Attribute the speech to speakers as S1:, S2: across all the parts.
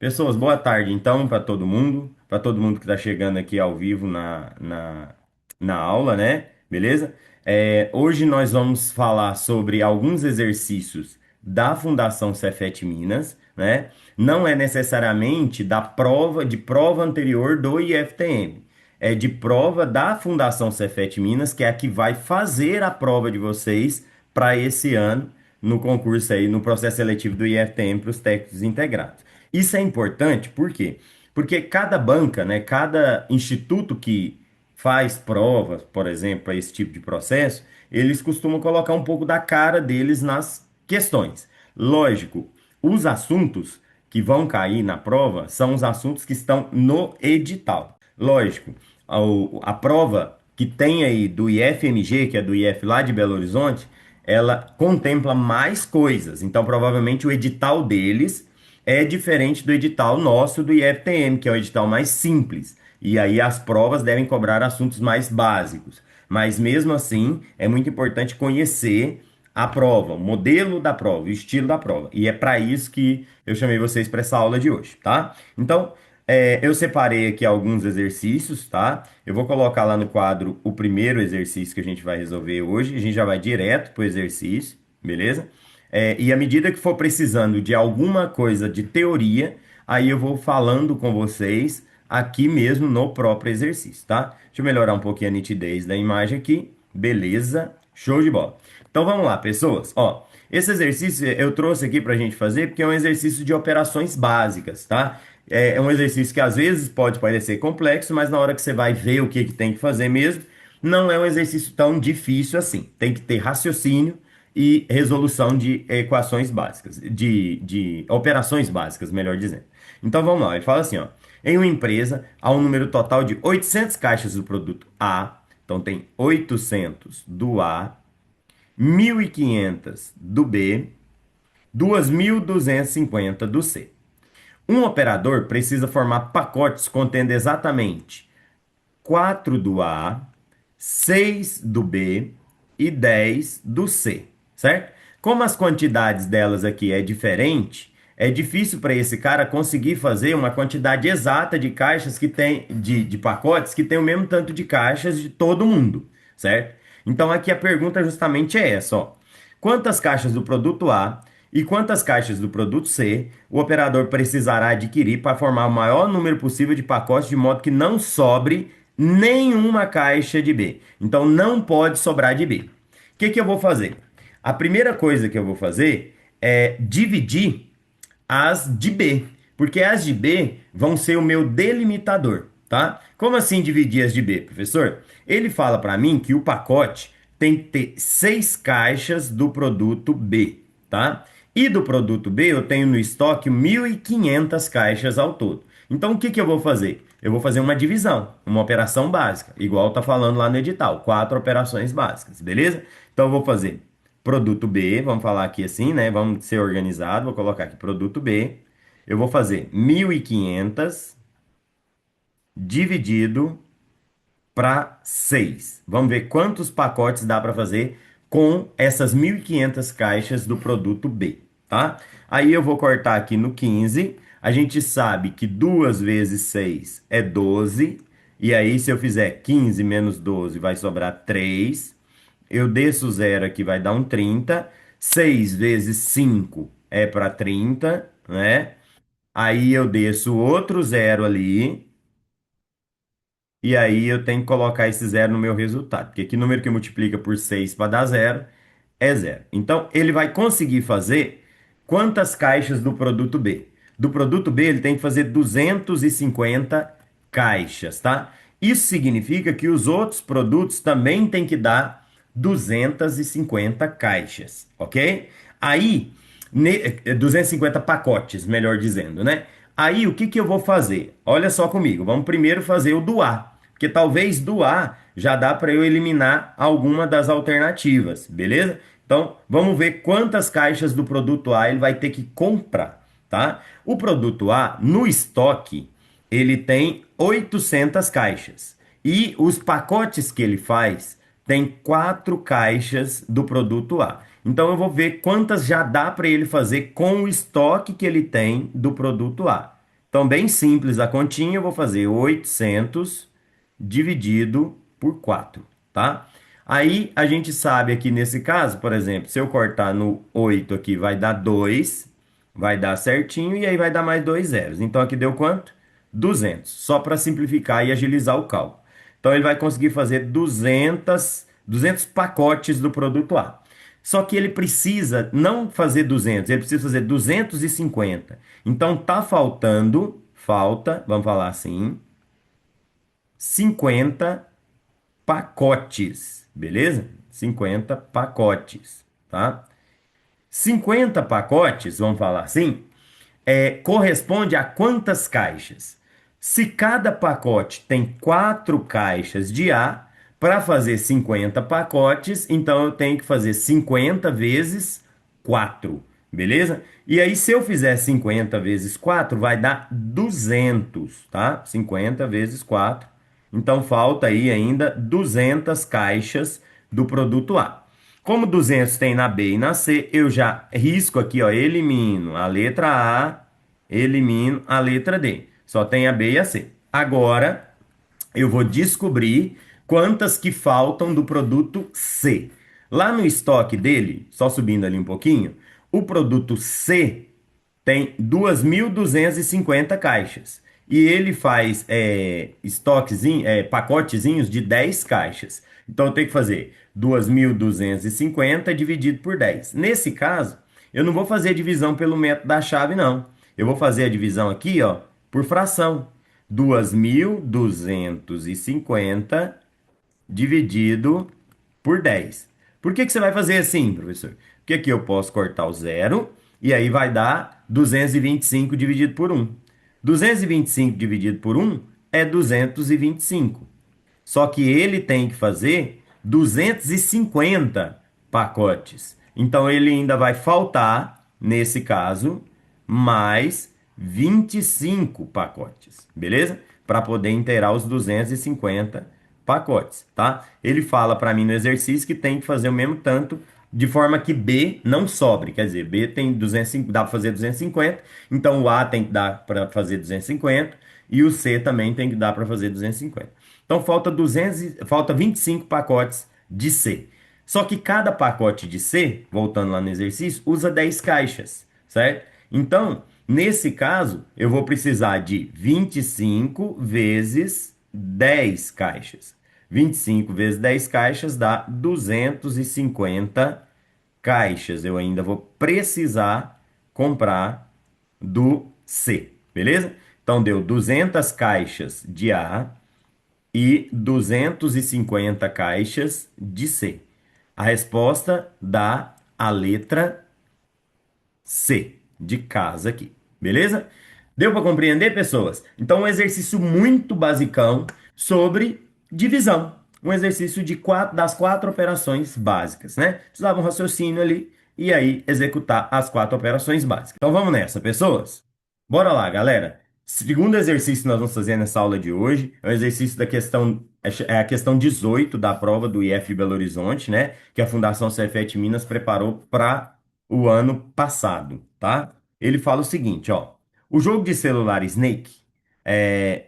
S1: Pessoas, boa tarde então para todo mundo que está chegando aqui ao vivo na aula, né? Beleza? Hoje nós vamos falar sobre alguns exercícios da Fundação Cefet Minas, né? Não é necessariamente de prova anterior do IFTM, é de prova da Fundação Cefet Minas, que é a que vai fazer a prova de vocês para esse ano no concurso aí, no processo seletivo do IFTM para os técnicos integrados. Isso é importante, por quê? Porque cada banca, né, cada instituto que faz provas, por exemplo, para esse tipo de processo, eles costumam colocar um pouco da cara deles nas questões. Lógico, os assuntos que vão cair na prova são os assuntos que estão no edital. Lógico, a prova que tem aí do IFMG, que é do IF lá de Belo Horizonte, ela contempla mais coisas. Então, provavelmente, o edital deles é diferente do edital nosso do IFTM, que é o edital mais simples. E aí as provas devem cobrar assuntos mais básicos. Mas mesmo assim, é muito importante conhecer a prova, o modelo da prova, o estilo da prova. E é para isso que eu chamei vocês para essa aula de hoje, tá? Então, eu separei aqui alguns exercícios, tá? Eu vou colocar lá no quadro o primeiro exercício que a gente vai resolver hoje. A gente já vai direto para o exercício, beleza? E à medida que for precisando de alguma coisa de teoria, aí eu vou falando com vocês aqui mesmo no próprio exercício, tá? Deixa eu melhorar um pouquinho a nitidez da imagem aqui. Beleza? Show de bola. Então vamos lá, pessoas. Ó, esse exercício eu trouxe aqui para a gente fazer porque é um exercício de operações básicas, tá? É um exercício que às vezes pode parecer complexo, mas na hora que você vai ver o que que tem que fazer mesmo, não é um exercício tão difícil assim. Tem que ter raciocínio e resolução de equações básicas, de operações básicas, melhor dizendo. Então vamos lá, ele fala assim, ó. Em uma empresa, há um número total de 800 caixas do produto A, então tem 800 do A, 1.500 do B, 2.250 do C. Um operador precisa formar pacotes contendo exatamente 4 do A, 6 do B e 10 do C, certo? Como as quantidades delas aqui é diferente, é difícil para esse cara conseguir fazer uma quantidade exata de caixas que tem, de pacotes que tem o mesmo tanto de caixas de todo mundo, certo? Então aqui a pergunta justamente é essa, ó. Quantas caixas do produto A e quantas caixas do produto C o operador precisará adquirir para formar o maior número possível de pacotes de modo que não sobre nenhuma caixa de B. Então não pode sobrar de B. O que que eu vou fazer? A primeira coisa que eu vou fazer é dividir as de B, porque as de B vão ser o meu delimitador, tá? Como assim dividir as de B, professor? Ele fala para mim que o pacote tem que ter 6 caixas do produto B, tá? E do produto B eu tenho no estoque 1.500 caixas ao todo. Então o que que eu vou fazer? Eu vou fazer uma divisão, uma operação básica, igual tá falando lá no edital, 4 operações básicas, beleza? Então eu vou fazer produto B, vamos falar aqui assim, né? Vamos ser organizado, vou colocar aqui produto B. Eu vou fazer 1.500 dividido para 6. Vamos ver quantos pacotes dá para fazer com essas 1.500 caixas do produto B, tá? Aí eu vou cortar aqui no 15. A gente sabe que 2 vezes 6 é 12. E aí, se eu fizer 15 menos 12, vai sobrar 3. Eu desço zero aqui, vai dar um 30. 6 vezes 5 é para 30, né? Aí eu desço outro zero ali. E aí eu tenho que colocar esse zero no meu resultado. Porque que número que multiplica por 6 para dar zero é zero. Então, ele vai conseguir fazer quantas caixas do produto B? Do produto B, ele tem que fazer 250 caixas, tá? Isso significa que os outros produtos também têm que dar 250 caixas, ok? Aí, 250 pacotes, melhor dizendo, né? Aí, o que que eu vou fazer? Olha só comigo, vamos primeiro fazer o do A, porque talvez do A já dá para eu eliminar alguma das alternativas, beleza? Então, vamos ver quantas caixas do produto A ele vai ter que comprar, tá? O produto A, no estoque, ele tem 800 caixas. E os pacotes que ele faz tem 4 caixas do produto A. Então eu vou ver quantas já dá para ele fazer com o estoque que ele tem do produto A. Então, bem simples a continha, eu vou fazer 800 dividido por 4, tá? Aí a gente sabe aqui nesse caso, por exemplo, se eu cortar no 8 aqui, vai dar 2, vai dar certinho, e aí vai dar mais dois zeros. Então aqui deu quanto? 200, só para simplificar e agilizar o cálculo. Então ele vai conseguir fazer 200 pacotes do produto A. Só que ele precisa não fazer 200, ele precisa fazer 250. Então tá falta, vamos falar assim, 50 pacotes, beleza? 50 pacotes, tá? 50 pacotes, vamos falar assim, corresponde a quantas caixas? Se cada pacote tem 4 caixas de A, para fazer 50 pacotes, então eu tenho que fazer 50 vezes 4, beleza? E aí, se eu fizer 50 vezes 4, vai dar 200, tá? 50 vezes 4. Então, falta aí ainda 200 caixas do produto A. Como 200 tem na B e na C, eu já risco aqui, ó, elimino a letra A, elimino a letra D. Só tem a B e a C. Agora, eu vou descobrir quantas que faltam do produto C. Lá no estoque dele, só subindo ali um pouquinho, o produto C tem 2.250 caixas. E ele faz pacotezinhos de 10 caixas. Então eu tenho que fazer 2.250 dividido por 10. Nesse caso, eu não vou fazer a divisão pelo método da chave, não. Eu vou fazer a divisão aqui, ó, por fração. 2.250 dividido por 10. Por que que você vai fazer assim, professor? Porque aqui eu posso cortar o zero e aí vai dar 225 dividido por 1. 225 dividido por 1 é 225. Só que ele tem que fazer 250 pacotes. Então ele ainda vai faltar, nesse caso, mais 25 pacotes, beleza? Para poder inteirar os 250 pacotes, tá? Ele fala para mim no exercício que tem que fazer o mesmo tanto, de forma que B não sobre. Quer dizer, B tem 250, dá para fazer 250, então o A tem que dar para fazer 250 e o C também tem que dar para fazer 250. Então falta 25 pacotes de C. Só que cada pacote de C, voltando lá no exercício, usa 10 caixas, certo? Então, nesse caso, eu vou precisar de 25 vezes 10 caixas. 25 vezes 10 caixas dá 250 caixas. Eu ainda vou precisar comprar do C, beleza? Então deu 200 caixas de A e 250 caixas de C. A resposta dá a letra C de casa aqui, beleza? Deu para compreender, pessoas? Então, um exercício muito basicão sobre divisão. Um exercício das quatro operações básicas, né? Precisava um raciocínio ali e aí executar as quatro operações básicas. Então, vamos nessa, pessoas? Bora lá, galera. Segundo exercício que nós vamos fazer nessa aula de hoje é o exercício da questão, é a questão 18 da prova do IF Belo Horizonte, né? Que a Fundação Cefet Minas preparou para o ano passado, tá? Ele fala o seguinte, ó. O jogo de celular Snake,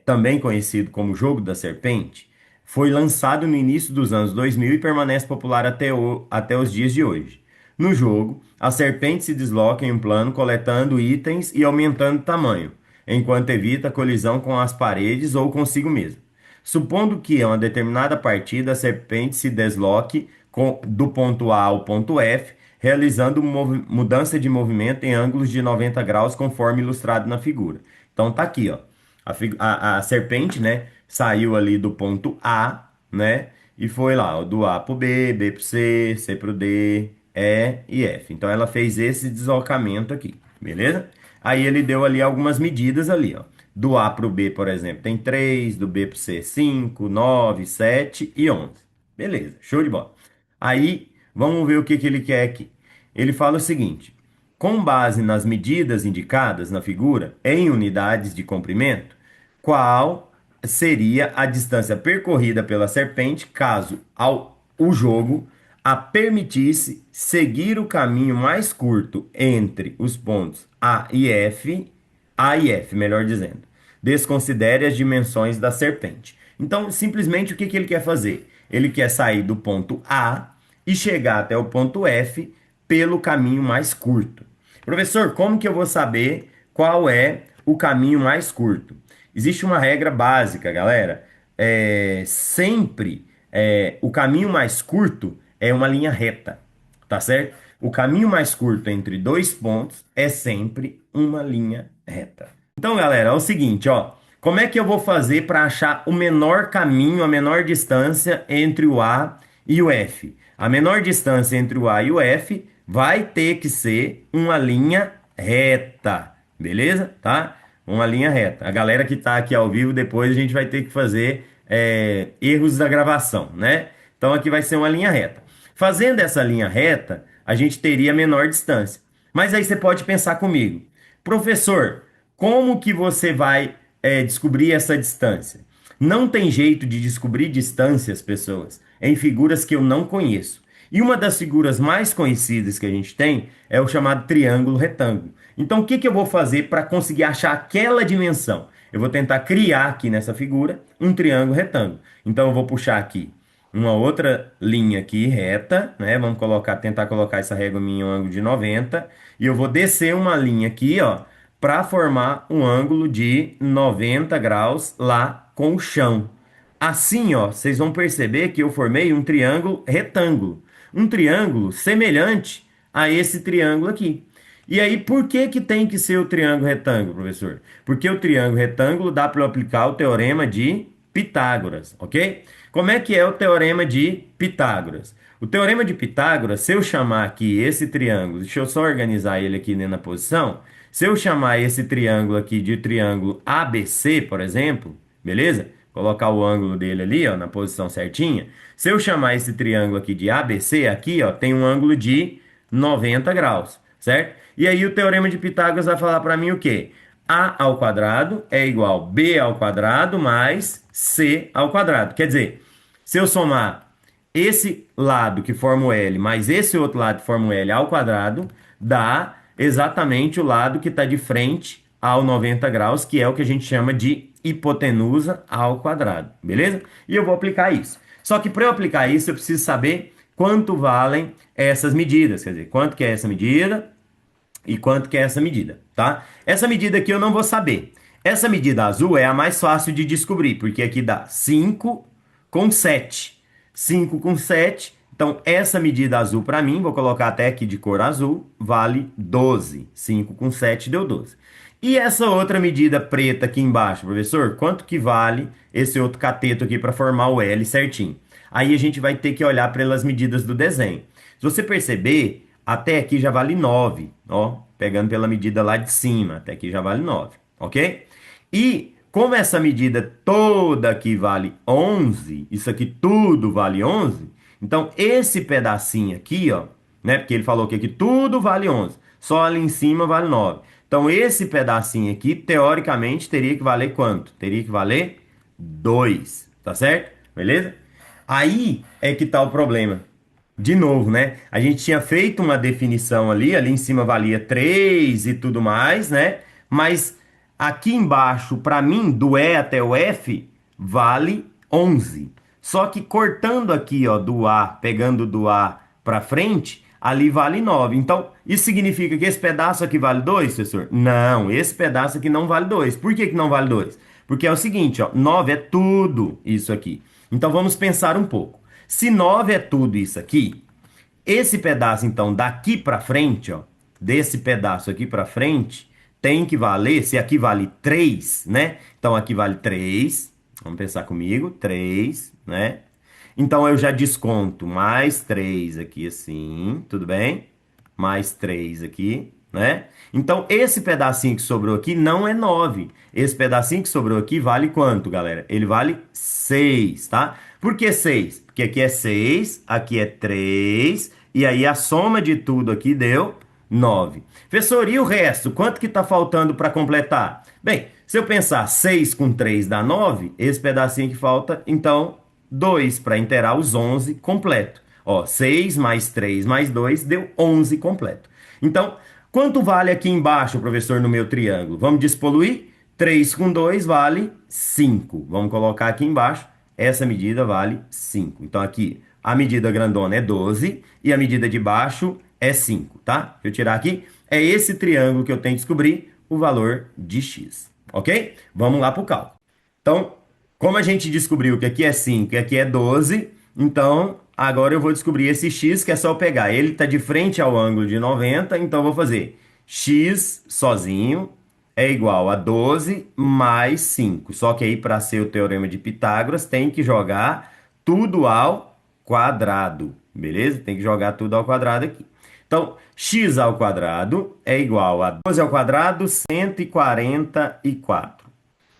S1: também conhecido como Jogo da Serpente, foi lançado no início dos anos 2000 e permanece popular até os dias de hoje. No jogo, a serpente se desloca em um plano coletando itens e aumentando o tamanho, enquanto evita colisão com as paredes ou consigo mesmo. Supondo que em uma determinada partida a serpente se desloque do ponto A ao ponto F, realizando mudança de movimento em ângulos de 90 graus, conforme ilustrado na figura. Então tá aqui, ó. A serpente, né, saiu ali do ponto A, né, e foi lá, ó, do A pro B, B pro C, C pro D, E e F. Então ela fez esse deslocamento aqui, beleza? Aí ele deu ali algumas medidas ali, ó. Do A pro B, por exemplo, tem 3, do B pro C, 5, 9, 7 e 11. Beleza, show de bola. Aí, vamos ver o que que ele quer aqui. Ele fala o seguinte: com base nas medidas indicadas na figura, em unidades de comprimento, qual seria a distância percorrida pela serpente caso o jogo a permitisse seguir o caminho mais curto entre os pontos A e F, melhor dizendo. desconsidere as dimensões da serpente. Então, simplesmente o que que ele quer fazer? Ele quer sair do ponto A e chegar até o ponto F pelo caminho mais curto. Professor, como que eu vou saber qual é o caminho mais curto? Existe uma regra básica, galera. Sempre o caminho mais curto é uma linha reta, tá certo? O caminho mais curto entre dois pontos é sempre uma linha reta. Então, galera, é o seguinte, ó. Como é que eu vou fazer para achar o menor caminho, a menor distância entre o A e o F? A menor distância entre o A e o F vai ter que ser uma linha reta, beleza? Tá? Uma linha reta. A galera que tá aqui ao vivo, depois a gente vai ter que fazer erros da gravação, né? Então aqui vai ser uma linha reta. Fazendo essa linha reta, a gente teria menor distância. Mas aí você pode pensar comigo, professor, como que você vai descobrir essa distância? Não tem jeito de descobrir distâncias, pessoas, em figuras que eu não conheço. E uma das figuras mais conhecidas que a gente tem é o chamado triângulo retângulo. Então, o que que eu vou fazer para conseguir achar aquela dimensão? Eu vou tentar criar aqui nessa figura um triângulo retângulo. Então, eu vou puxar aqui uma outra linha aqui reta, né? Vamos tentar colocar essa régua minha em um ângulo de 90. E eu vou descer uma linha aqui, ó, para formar um ângulo de 90 graus lá com o chão. Assim, ó, vocês vão perceber que eu formei um triângulo retângulo. Um triângulo semelhante a esse triângulo aqui. E aí, por que que tem que ser o triângulo retângulo, professor? Porque o triângulo retângulo dá para eu aplicar o teorema de Pitágoras, ok? Como é que é o teorema de Pitágoras? O teorema de Pitágoras, se eu chamar aqui esse triângulo, deixa eu só organizar ele aqui na posição. Se eu chamar esse triângulo aqui de triângulo ABC, por exemplo, beleza? Colocar o ângulo dele ali, ó, na posição certinha. Se eu chamar esse triângulo aqui de ABC, aqui, ó, tem um ângulo de 90 graus, certo? E aí o teorema de Pitágoras vai falar para mim o quê? A ao quadrado é igual a B ao quadrado mais C ao quadrado. Quer dizer, se eu somar esse lado que forma o L mais esse outro lado que forma o L ao quadrado, dá exatamente o lado que está de frente ao 90 graus, que é o que a gente chama de hipotenusa ao quadrado, beleza? E eu vou aplicar isso. Só que para eu aplicar isso, eu preciso saber quanto valem essas medidas, quer dizer, quanto que é essa medida e quanto que é essa medida, tá? Essa medida aqui eu não vou saber. Essa medida azul é a mais fácil de descobrir, porque aqui dá 5 com 7. 5 com 7. Então, essa medida azul para mim, vou colocar até aqui de cor azul, vale 12. 5 com 7 deu 12. E essa outra medida preta aqui embaixo, professor, quanto que vale esse outro cateto aqui para formar o L certinho? Aí a gente vai ter que olhar pelas medidas do desenho. Se você perceber, até aqui já vale 9, ó, pegando pela medida lá de cima, até aqui já vale 9, ok? E como essa medida toda aqui vale 11, isso aqui tudo vale 11, então esse pedacinho aqui, ó, né, porque ele falou que aqui tudo vale 11, só ali em cima vale 9. Então esse pedacinho aqui, teoricamente, teria que valer quanto? Teria que valer 2, tá certo? Beleza? Aí é que tá o problema. De novo, né? A gente tinha feito uma definição ali em cima valia 3 e tudo mais, né? Mas aqui embaixo, para mim, do E até o F, vale 11. Só que cortando aqui, ó, do A, pegando do A para frente, ali vale 9. Então, isso significa que esse pedaço aqui vale 2, professor? Não, esse pedaço aqui não vale 2. Por que que não vale 2? Porque é o seguinte, ó, 9 é tudo isso aqui. Então, vamos pensar um pouco. Se 9 é tudo isso aqui, esse pedaço, então, daqui para frente, ó, desse pedaço aqui para frente, tem que valer, se aqui vale 3, né? Então, aqui vale 3, vamos pensar comigo, 3, né? Então, eu já desconto mais 3 aqui assim, tudo bem? Mais 3 aqui, né? Então, esse pedacinho que sobrou aqui não é 9. Esse pedacinho que sobrou aqui vale quanto, galera? Ele vale 6, tá? Por que 6? Porque aqui é 6, aqui é 3, e aí a soma de tudo aqui deu 9. Professor, e o resto? Quanto que tá faltando para completar? Bem, se eu pensar 6 com 3 dá 9, esse pedacinho que falta, então 2 para inteirar os 11 completo. Ó, 6 mais 3 mais 2 deu 11 completo. Então, quanto vale aqui embaixo, professor, no meu triângulo? Vamos despoluir? 3 com 2 vale 5. Vamos colocar aqui embaixo. Essa medida vale 5. Então aqui a medida grandona é 12 e a medida de baixo é 5, tá? Deixa eu tirar aqui. É esse triângulo que eu tenho que descobrir o valor de x, ok? Vamos lá para o cálculo. Então, como a gente descobriu que aqui é 5 e aqui é 12, então agora eu vou descobrir esse x que é só eu pegar. Ele está de frente ao ângulo de 90, então eu vou fazer x sozinho é igual a 12 mais 5. Só que aí, para ser o teorema de Pitágoras, tem que jogar tudo ao quadrado, beleza? Tem que jogar tudo ao quadrado aqui. Então, x ao quadrado é igual a 12 ao quadrado, 144.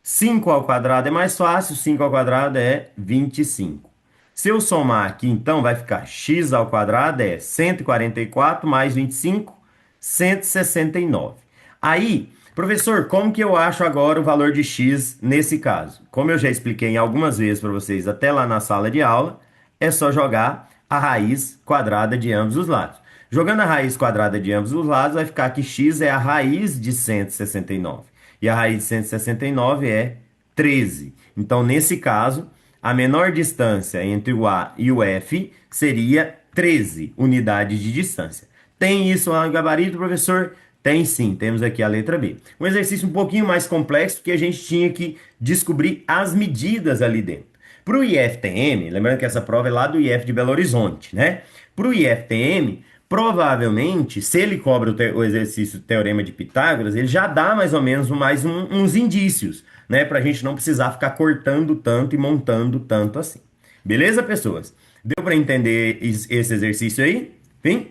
S1: 5 ao quadrado é mais fácil, 5 ao quadrado é 25. Se eu somar aqui, então, vai ficar x ao quadrado é 144 mais 25, 169. Aí, professor, como que eu acho agora o valor de x nesse caso? Como eu já expliquei algumas vezes para vocês até lá na sala de aula, é só jogar a raiz quadrada de ambos os lados. Jogando a raiz quadrada de ambos os lados, vai ficar que x é a raiz de 169. E a raiz de 169 é 13. Então, nesse caso, a menor distância entre o A e o F seria 13 unidades de distância. Tem isso lá no gabarito, professor? Tem sim, temos aqui a letra B. Um exercício um pouquinho mais complexo, porque a gente tinha que descobrir as medidas ali dentro. Para o IFTM, lembrando que essa prova é lá do IF de Belo Horizonte, né? Para o IFTM, provavelmente, se ele cobra o exercício do Teorema de Pitágoras, ele já dá mais ou menos uns indícios, né? Para a gente não precisar ficar cortando tanto e montando tanto assim. Beleza, pessoas? Deu para entender esse exercício aí? Sim?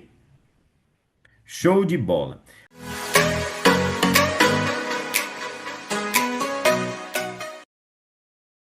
S1: Show de bola.